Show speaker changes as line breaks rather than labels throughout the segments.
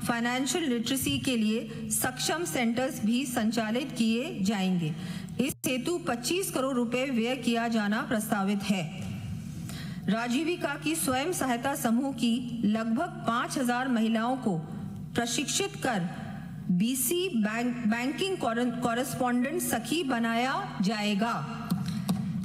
Financial literacy के लिए सक्षम सेंटर्स भी संचालित किए जाएंगे। इस हेतु 25 करोड़ रुपए व्यय किया जाना प्रस्तावित है। राजीविका की स्वयं सहायता समूह की लगभग 5000 महिलाओं को प्रशिक्षित कर बीसी बैंकिंग कॉरेस्पॉन्डेंट सखी बनाया जाएगा।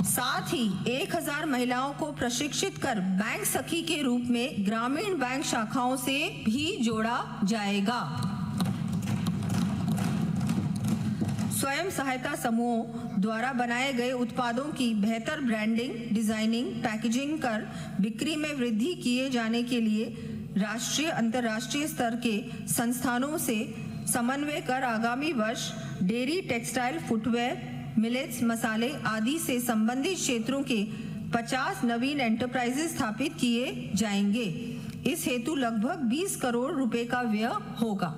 साथ ही 1000 महिलाओं को प्रशिक्षित कर बैंक सखी के रूप में ग्रामीण बैंक शाखाओं से भी जोड़ा जाएगा। स्वयं सहायता समूहों द्वारा बनाए गए उत्पादों की बेहतर ब्रांडिंग, डिजाइनिंग, पैकेजिंग कर बिक्री में वृद्धि किए जाने के लिए राष्ट्रीय अंतर्राष्ट्रीय स्तर के संस्थानों से समन्वय कर आगामी वर्ष डेयरी, टेक्सटाइल, फुटवेयर, मिलेट्स, मसाले आदि से संबंधित क्षेत्रों के 50 नवीन एंटरप्राइजेस स्थापित किए जाएंगे। इस हेतु लगभग 20 करोड़ रुपए का व्यय होगा।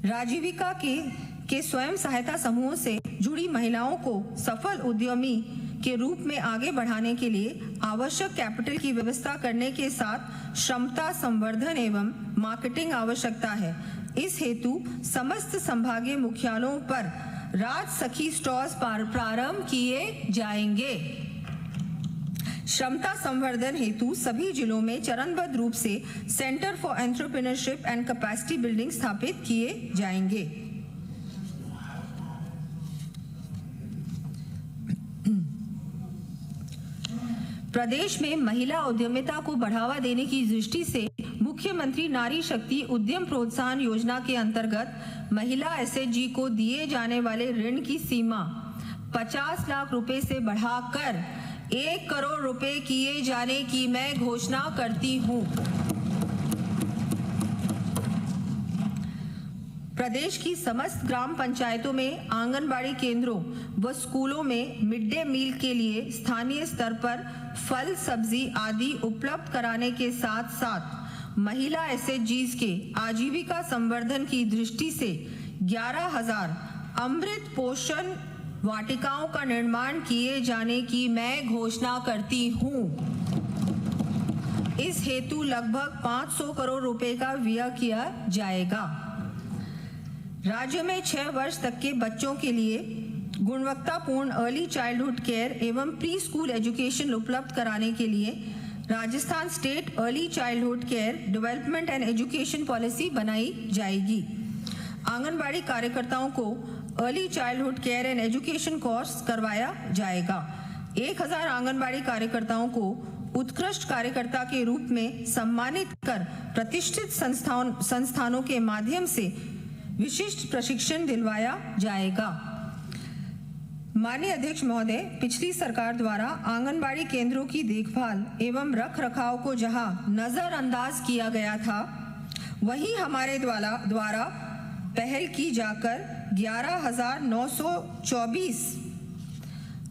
राजीविका के स्वयं सहायता समूहों से जुड़ी महिलाओं को सफल उद्यमी के रूप में आगे बढ़ाने के लिए आवश्यक कैपिटल की व्यवस्था करने के साथ क्षमता संवर्धन एवं मार्केटिंग आवश्यकता है। इस हेतु समस्त संभागीय मुख्यालयों पर राज सखी स्टोर्स प्रारंभ किए जाएंगे। क्षमता संवर्धन हेतु सभी जिलों में चरणबद्ध रूप से centre for entrepreneurship and capacity building स्थापित किए जाएंगे। प्रदेश में महिला उद्यमिता को बढ़ावा देने की दृष्टि से मुख्यमंत्री नारी शक्ति उद्यम प्रोत्साहन योजना के अंतर्गत महिला एसएचजी को दिए जाने वाले ऋण की सीमा 50 लाख रुपए से बढ़ाकर 1 करोड़ रुपए किए जाने की मैं घोषणा करती हूं। प्रदेश की समस्त ग्राम पंचायतों में आंगनबाड़ी केंद्रों व स्कूलों में मिड डे मील के लिए स्थानीय स्तर पर फल, सब्जी आदि उपलब्ध कराने के साथ साथ महिला एसएचजीज के आजीविका संवर्धन की दृष्टि से 11,000 अमृत पोषण वाटिकाओं का निर्माण किए जाने की मैं घोषणा करती हूं। इस हेतु लगभग 500 करोड़ रुपए का व्यय किया जाएगा। राज्य में 6 वर्ष तक के बच्चों के लिए गुणवत्तापूर्ण अर्ली चाइल्डहुड केयर एवं प्री स्कूल एजुकेशन उपलब्ध कराने के लिए Rajasthan state early childhood care development and education policy बनाई जाएगी। आंगनबाड़ी कार्यकर्ताओं को early childhood care and education course करवाया जाएगा। 1000 आंगनबाड़ी कार्यकर्ताओं को उत्कृष्ट कार्यकर्ता के रूप में सम्मानित कर प्रतिष्ठित संस्थानों के माध्यम से विशिष्ट प्रशिक्षण दिलवाया जाएगा। माननीय अध्यक्ष महोदय, पिछली सरकार द्वारा आंगनबाड़ी केंद्रों की देखभाल एवं रख रखाव को जहां नजरअंदाज किया गया था, वहीं हमारे द्वारा पहल की जाकर 11,924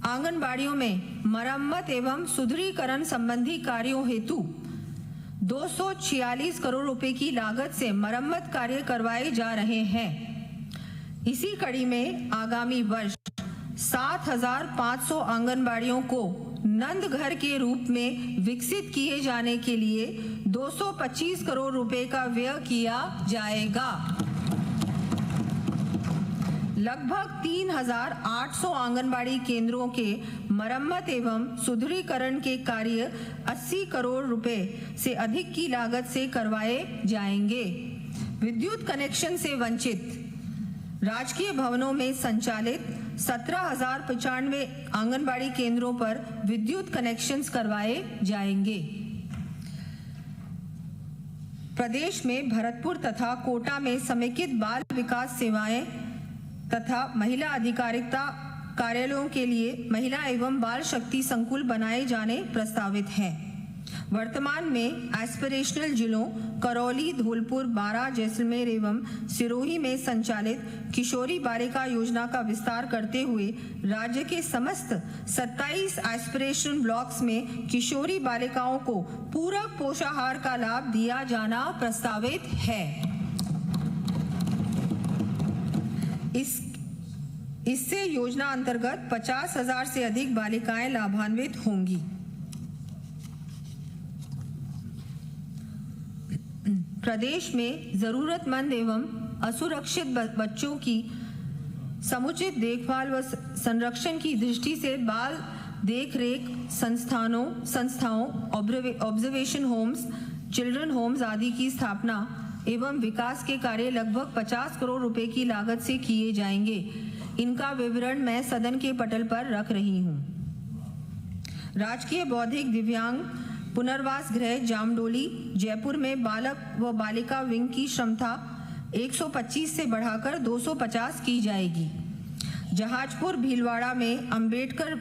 आंगनबाड़ियों में मरम्मत एवं सुदृढ़ीकरण संबंधी कार्यों हेतु 246 करोड़ रुपए की लागत से मरम्मत कार्य करवाए जा रहे हैं। इसी कड़ी में आगामी वर्ष 7,500 आंगनबाड़ियों को नंद घर के रूप में विकसित किए जाने के लिए 225 करोड़ रुपए का व्यय किया जाएगा। लगभग 3,800 आंगनबाड़ी केंद्रों के मरम्मत एवं सुदृढ़ीकरण के कार्य 80 करोड़ रुपए से अधिक की लागत से करवाए जाएंगे। विद्युत कनेक्शन से वंचित राजकीय भवनों में संचालित 17,095 आंगनबाड़ी केंद्रों पर विद्युत कनेक्शंस करवाए जाएंगे। प्रदेश में भरतपुर तथा कोटा में समेकित बाल विकास सेवाएं तथा महिला अधिकारिता कार्यालयों के लिए महिला एवं बाल शक्ति संकुल बनाए जाने प्रस्तावित हैं। वर्तमान में एस्पिरेशनल जिलों करौली, धौलपुर, बारां, जैसलमेर एवं सिरोही में संचालित किशोरी बालिका योजना का विस्तार करते हुए राज्य के समस्त 27 एस्पिरेशनल ब्लॉक्स में किशोरी बालिकाओं को पूरक पोषाहार का लाभ दिया जाना प्रस्तावित है। इससे योजना अंतर्गत 50,000 से अधिक बालिकाएं लाभान्वित होंगी। प्रदेश में जरूरतमंद एवं असुरक्षित बच्चों की समुचित देखभाल व संरक्षण की दृष्टि से बाल देखरेख संस्थाओं ऑब्जर्वेशन होम्स, चिल्ड्रन होम्स आदि की स्थापना एवं विकास के कार्य लगभग 50 करोड़ रुपए की लागत से किए जाएंगे। इनका विवरण मैं सदन के पटल पर रख रही हूं। राजकीय बौद्धिक दिव्यांग पुनर्वास गृह जामडोली जयपुर में बालक व बालिका विंग की क्षमता 125 से बढ़ाकर 250 की जाएगी। जहाजपुर भीलवाड़ा में अंबेडकर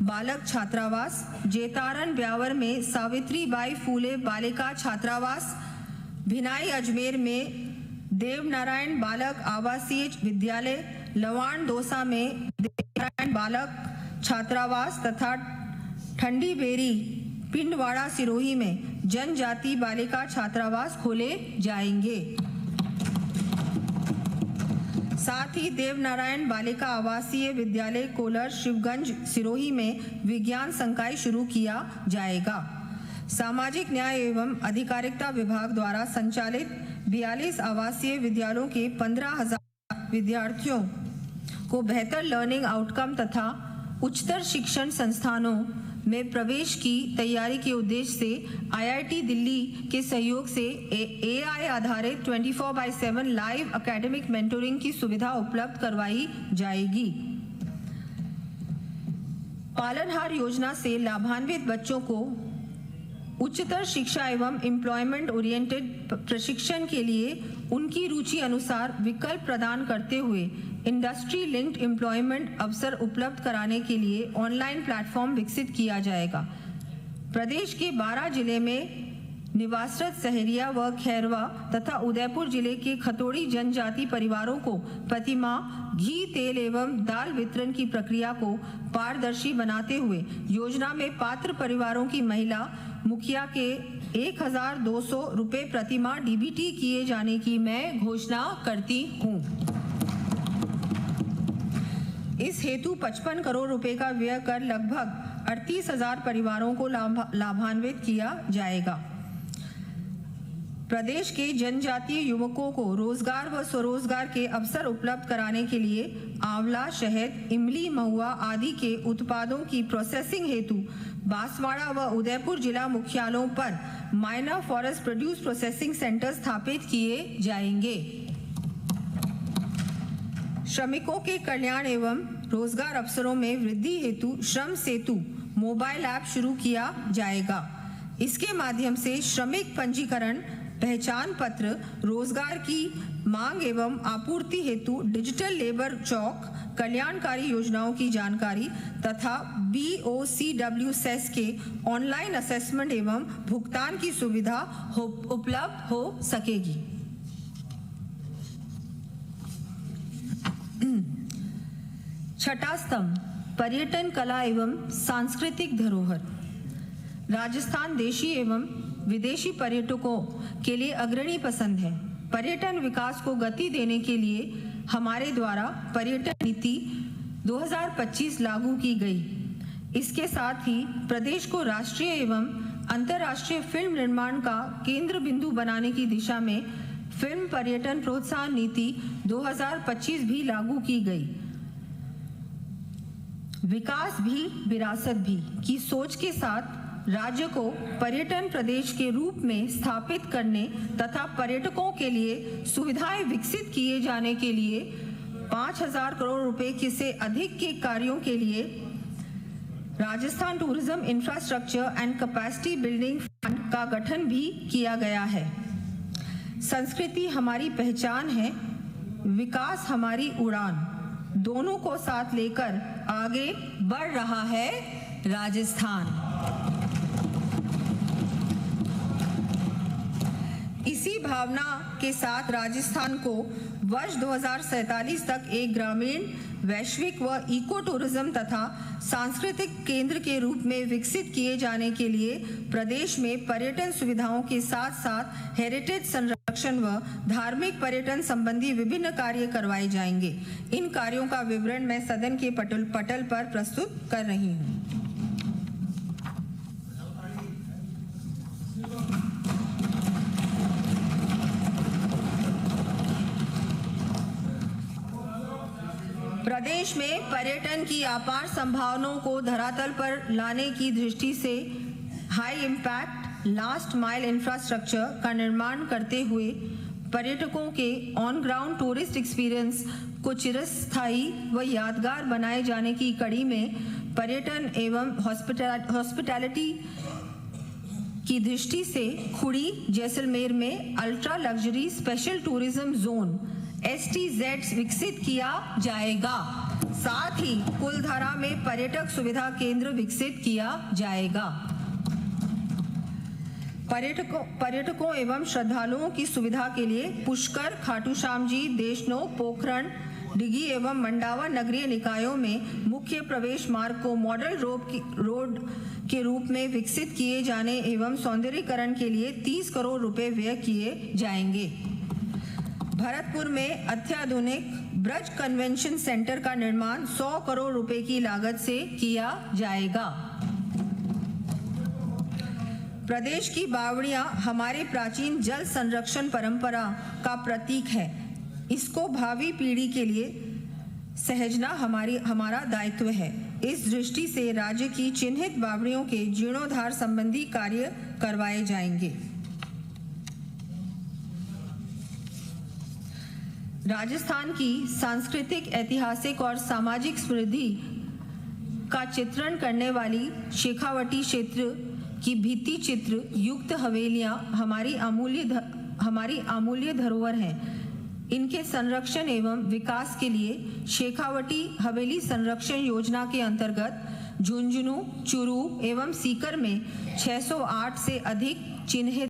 बालक छात्रावास, जेतारन ब्यावर में सावित्री बाई फूले बालिका छात्रावास, भिनाई अजमेर में देवनारायण बालक आवासीय विद्यालय, लवान दौसा में देवनारायण बालक छात्रावास तथा ठंडी बेरी पिंडवाड़ा सिरोही में जनजाति बालिका छात्रावास खोले जाएंगे। साथ ही देवनारायण बालिका आवासीय विद्यालय कोलर शिवगंज सिरोही में विज्ञान संकाय शुरू किया जाएगा। सामाजिक न्याय एवं अधिकारिता विभाग द्वारा संचालित 42 आवासीय विद्यालयों के 15,000 विद्यार्थियों को बेहतर लर्निंग आउटकम तथा उच्चतर शिक्षण संस्थानों में प्रवेश की तैयारी के उद्देश्य से आईआईटी दिल्ली के सहयोग से एआई आधारित 24/7 लाइव एकेडमिक मेंटोरिंग की सुविधा उपलब्ध करवाई जाएगी। पालनहार योजना से लाभान्वित बच्चों को उच्चतर शिक्षा एवं एम्प्लॉयमेंट ओरिएंटेड प्रशिक्षण के लिए उनकी रुचि अनुसार विकल्प प्रदान करते हुए इंडस्ट्री लिंक्ड एम्प्लॉयमेंट अवसर उपलब्ध कराने के लिए ऑनलाइन प्लेटफॉर्म विकसित किया जाएगा। प्रदेश के 12 जिले में निवासरत सहरिया व खैरवा तथा उदयपुर जिले के खतोड़ी जनजाति परिवारों को प्रतिमाह घी, तेल एवं दाल वितरण की प्रक्रिया को पारदर्शी बनाते हुए योजना में पात्र परिवारों की महिला मुखिया के 1,200 रुपये प्रतिमाह डीबीटी किए जाने की मैं घोषणा करती हूँ। इस हेतु 55 करोड़ रुपए का व्यय कर लगभग 38,000 परिवारों को लाभान्वित किया जाएगा। प्रदेश के जनजातीय युवकों को रोजगार व स्वरोजगार के अवसर उपलब्ध कराने के लिए आंवला, शहद, इमली, महुआ आदि के उत्पादों की प्रोसेसिंग हेतु बांसवाड़ा व उदयपुर जिला मुख्यालयों पर minor forest produce processing centre स्थापित किए जाएंगे। श्रमिकों के कल्याण एवं रोजगार अवसरों में वृद्धि हेतु श्रम सेतु मोबाइल ऐप शुरू किया जाएगा। इसके माध्यम से श्रमिक पंजीकरण, पहचान पत्र, रोजगार की मांग एवं आपूर्ति हेतु डिजिटल लेबर चौक, कल्याणकारी योजनाओं की जानकारी तथा BOCW सेस के ऑनलाइन असेसमेंट एवं भुगतान की सुविधा उपलब्ध हो सकेगी। छठा स्तंभ पर्यटन, कला एवं सांस्कृतिक धरोहर। राजस्थान देशी एवं विदेशी पर्यटकों के लिए अग्रणी पसंद है। पर्यटन विकास को गति देने के लिए हमारे द्वारा पर्यटन नीति 2025 लागू की गई। इसके साथ ही प्रदेश को राष्ट्रीय एवं अंतर्राष्ट्रीय फिल्म निर्माण का केंद्र बिंदु बनाने की दिशा में फिल्म पर्यटन प्रोत्साहन नीति 2025 भी लागू की गई। विकास भी विरासत भी की सोच के साथ राज्य को पर्यटन प्रदेश के रूप में स्थापित करने तथा पर्यटकों के लिए सुविधाएं विकसित किए जाने के लिए 5,000 करोड़ रुपए से अधिक के कार्यों के लिए Rajasthan tourism infrastructure and capacity building fund का गठन भी किया गया है। संस्कृति हमारी पहचान है, विकास हमारी उड़ान, दोनों को साथ लेकर आगे बढ़ रहा है राजस्थान। इसी भावना के साथ राजस्थान को वर्ष 2047 तक एक ग्रामीण, वैश्विक व इको टूरिज्म तथा सांस्कृतिक केंद्र के रूप में विकसित किए जाने के लिए प्रदेश में पर्यटन सुविधाओं के साथ साथ हेरिटेज संरक्षण व धार्मिक पर्यटन संबंधी विभिन्न कार्य करवाए जाएंगे। इन कार्यों का विवरण मैं सदन के पटल पर प्रस्तुत कर रही हूँ। प्रदेश में पर्यटन की अपार संभावनाओं को धरातल पर लाने की दृष्टि से high impact last mile infrastructure का निर्माण करते हुए पर्यटकों के ऑन ग्राउंड टूरिस्ट एक्सपीरियंस को चिरस्थायी व यादगार बनाए जाने की कड़ी में पर्यटन एवं हॉस्पिटैलिटी की दृष्टि से खुड़ी जैसलमेर में ultra luxury special tourism zone STZ विकसित किया जाएगा। साथ ही कुलधारा में पर्यटक सुविधा केंद्र विकसित किया जाएगा। पर्यटकों एवं श्रद्धालुओं की सुविधा के लिए पुष्कर, खाटू श्याम जी, देशनो, पोखरण, डिगी एवं मंडावा नगरीय निकायों में मुख्य प्रवेश मार्ग को मॉडल रोड के रूप में विकसित किए जाने एवं सौंदर्यीकरण के लिए 30 करोड़ रुपए व्यय किए जाएंगे। भरतपुर में अत्याधुनिक ब्रज कन्वेंशन सेंटर का निर्माण 100 करोड़ रुपए की लागत से किया जाएगा। प्रदेश की बावड़ियां हमारे प्राचीन जल संरक्षण परंपरा का प्रतीक है। इसको भावी पीढ़ी के लिए सहेजना हमारा दायित्व है। इस दृष्टि से राज्य की चिन्हित बावड़ियों के जीर्णोद्धार संबंधी कार्य करवाए जाएंगे। राजस्थान की सांस्कृतिक, ऐतिहासिक और सामाजिक समृद्धि का चित्रण करने वाली शेखावटी क्षेत्र की भित्ति चित्र युक्त हवेलियां हमारी अमूल्य धरोहर हैं। इनके संरक्षण एवं विकास के लिए शेखावटी हवेली संरक्षण योजना के अंतर्गत झुंझुनू, चूरू एवं सीकर में 608 से अधिक चिन्हित